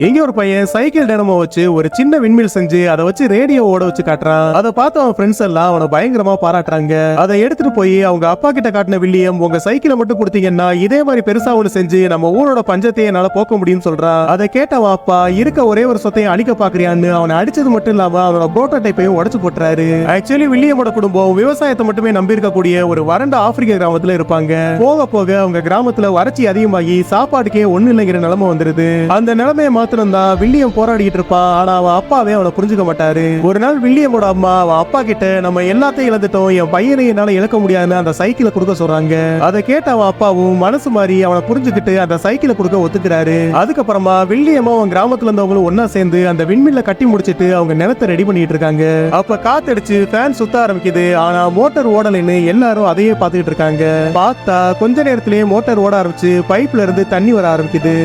எங்க ஒரு பையன் சைக்கிள் டைனமோ வச்சு ஒரு சின்ன விண்மில் செஞ்சு அதை வச்சு ரேடியோ ஓட வச்சு காட்டுறான். அதை பார்த்து அவன் ஃப்ரெண்ட்ஸ் எல்லாம் அவனை பயங்கரமா பாராட்டுறாங்க. அதை எடுத்துட்டு போய் அவங்க அப்பா கிட்ட காட்டின வில்லியம், உங்க சைக்கிளை மட்டும் கொடுத்தீங்கன்னா இதே மாதிரி பெருசா ஒண்ணு செஞ்சு நம்ம ஊரோட பஞ்சத்தை என்னால போக்க முடியும்னு சொல்றான். அதை கேட்ட அவன் அப்பா இருக்க ஒரே ஒரு சொத்தையும் அழிக்க பாக்குறியான்னு அவனை அடிச்சது மட்டும் இல்லாம அவனோட புரோட்டோடைப்பையும் உடைச்சு போட்டுறாரு. ஆக்சுவலி வில்லியமோட குடும்பம் விவசாயத்தை மட்டுமே நம்பி இருக்கக்கூடிய ஒரு வறண்ட ஆப்பிரிக்க கிராமத்துல இருப்பாங்க. போக போக அவங்க கிராமத்துல வறட்சி அதிகமாகி சாப்பாட்டுக்கே ஒண்ணு இல்லைங்கிற நிலைமை வந்துருது. அந்த நிலைமையை தான் வில்லியம் போராடிட்டு இருப்பான். ஆனா அவன் அப்பாவே அவனை புரிஞ்சுக்க மாட்டாரு. ஒரு நாள் வில்லியமோட அம்மா அவன் அப்பா கிட்ட நம்ம எல்லாத்தையும் இழந்துட்டோம், என் பையனை என்னால இழக்க முடியாதுன்னு அந்த சைக்கிளை கொடுக்க சொல்றாங்க. அதை கேட்ட அவன் அப்பாவும் மனசு மாறி அவனை புரிஞ்சுக்கிட்டு அந்த சைக்கிளை கொடுக்க ஒத்துக்கிறாரு. அதுக்கப்புறமா வில்லியமும் அவன் கிராமத்துல இருந்தவங்களும் ஒன்னா சேர்ந்து அந்த விண்மில்ல கட்டி முடிச்சிட்டு அவங்க நிலத்தை ரெடி பண்ணிட்டு இருக்காங்க. அப்ப காத்தடிச்சு ஃபேன் சுத்த ஆரம்பிக்குது. ஆனா மோட்டார் ஓடலைன்னு எல்லாரும் அதையே பார்த்துக்கிட்டு இருக்காங்க. பார்த்தா கொஞ்ச நேரத்திலேயே மோட்டார் ஓட ஆரம்பிச்சு பைப்ல இருந்து தண்ணி வர ஆரம்பிக்குது.